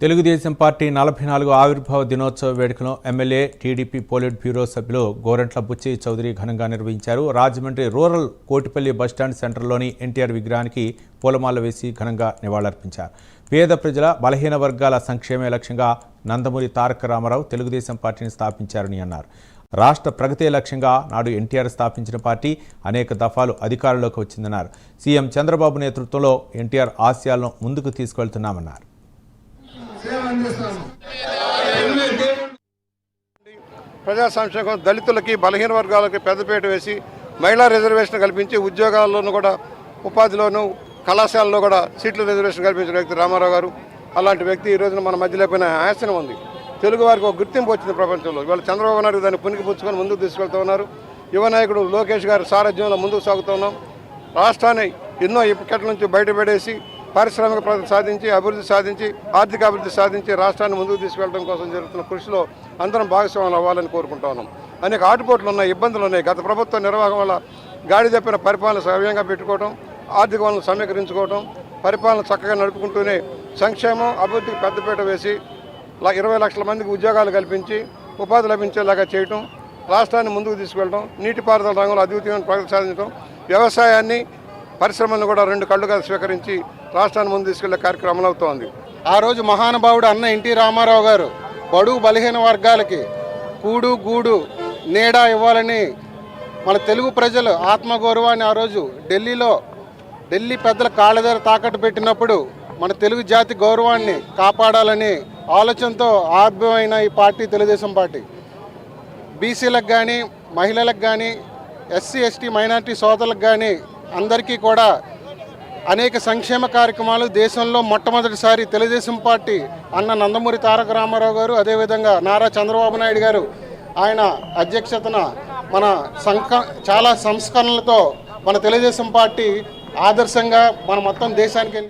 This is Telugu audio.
తెలుగుదేశం పార్టీ 44వ ఆవిర్భావ దినోత్సవ వేడుకను ఎమ్మెల్యే టీడీపీ పోలిట్ బ్యూరో సభ్యులు గోరంట్ల బుచ్చి చౌదరి ఘనంగా నిర్వహించారు. రాజమండ్రి రూరల్ కోటిపల్లి బస్టాండ్ సెంటర్లోని ఎన్టీఆర్ విగ్రహానికి పూలమాల వేసి ఘనంగా నివాళులర్పించారు. పేద ప్రజల బలహీన వర్గాల సంక్షేమే లక్ష్యంగా నందమూరి తారక రామారావు తెలుగుదేశం పార్టీని స్థాపించారని అన్నారు. రాష్ట్ర ప్రగతే లక్ష్యంగా నాడు ఎన్టీఆర్ స్థాపించిన పార్టీ అనేక దఫాలు అధికారంలోకి వచ్చిందన్నారు. సీఎం చంద్రబాబు నేతృత్వంలో ఎన్టీఆర్ ఆశయాలను ముందుకు తీసుకెళ్తున్నామన్నారు. ప్రజా సంక్షేమం, దళితులకి బలహీన వర్గాలకి పెద్దపీట వేసి మహిళా రిజర్వేషన్ కల్పించి ఉద్యోగాల్లోనూ కూడా ఉపాధిలోనూ కళాశాలలో కూడా సీట్ల రిజర్వేషన్ కల్పించిన వ్యక్తి రామారావు గారు. అలాంటి వ్యక్తి ఈ రోజున మన మధ్యలో పోయిన ఆశనం ఉంది. తెలుగు వారికి ఒక గుర్తింపు వచ్చింది ప్రపంచంలో. ఇవాళ చంద్రబాబు నాయుడు దాన్ని పునికి పుచ్చుకొని ముందుకు తీసుకెళ్తూ ఉన్నారు. యువ నాయకుడు లోకేష్ గారి సారథ్యంలో ముందుకు సాగుతూ ఉన్నాం. రాష్ట్రాన్ని ఎన్నో ఇప్పటి నుంచి బయటపడేసి పారిశ్రామిక ప్రగతి సాధించి అభివృద్ధి సాధించి ఆర్థిక అభివృద్ధి సాధించి రాష్ట్రాన్ని ముందుకు తీసుకెళ్లడం కోసం జరుగుతున్న కృషిలో అందరం భాగస్వాములు అవ్వాలని కోరుకుంటా ఉన్నాం. అనేక ఆటుపోట్లు ఉన్నాయి, ఇబ్బందులు ఉన్నాయి. గత ప్రభుత్వ నిర్వాహకం వల్ల గాడి తప్పిన పరిపాలన సవ్యంగా పెట్టుకోవడం, ఆర్థిక వనరులను సమీకరించుకోవడం, పరిపాలన చక్కగా నడుపుకుంటూనే సంక్షేమం అభివృద్ధికి పెద్దపీట వేసి 20 లక్షల మందికి ఉద్యోగాలు కల్పించి ఉపాధి లభించేలాగా చేయటం, రాష్ట్రాన్ని ముందుకు తీసుకెళ్ళడం, నీటిపారుదల రంగంలో అద్వితీయమైన ప్రగతి సాధించడం, వ్యవసాయాన్ని పరిశ్రమలను కూడా 2 కళ్ళుగా స్వీకరించి రాష్ట్రాన్ని ముందు తీసుకెళ్లే కార్యక్రమం అమలవుతోంది. ఆ రోజు మహానుభావుడు అన్న ఎన్టీ రామారావు గారు బడుగు బలహీన వర్గాలకి కూడు గూడు నీడ ఇవ్వాలని మన తెలుగు ప్రజలు ఆత్మగౌరవాన్ని ఆ రోజు ఢిల్లీ పెద్దల కాళ్ళ దగ్గర తాకట్టు పెట్టినప్పుడు మన తెలుగు జాతి గౌరవాన్ని కాపాడాలని ఆలోచనతో ఆరంభమైన ఈ పార్టీ తెలుగుదేశం పార్టీ. బీసీలకు కానీ మహిళలకు కానీ ఎస్సీ ఎస్టీ మైనారిటీ సోదరులకు కానీ అందరికీ కూడా అనేక సంక్షేమ కార్యక్రమాలు దేశంలో మొట్టమొదటిసారి తెలుగుదేశం పార్టీ అన్న నందమూరి తారక రామారావు గారు, అదేవిధంగా నారా చంద్రబాబు నాయుడు గారు ఆయన అధ్యక్షతన మన చాలా సంస్కరణలతో మన తెలుగుదేశం పార్టీ ఆదర్శంగా మన మొత్తం దేశానికి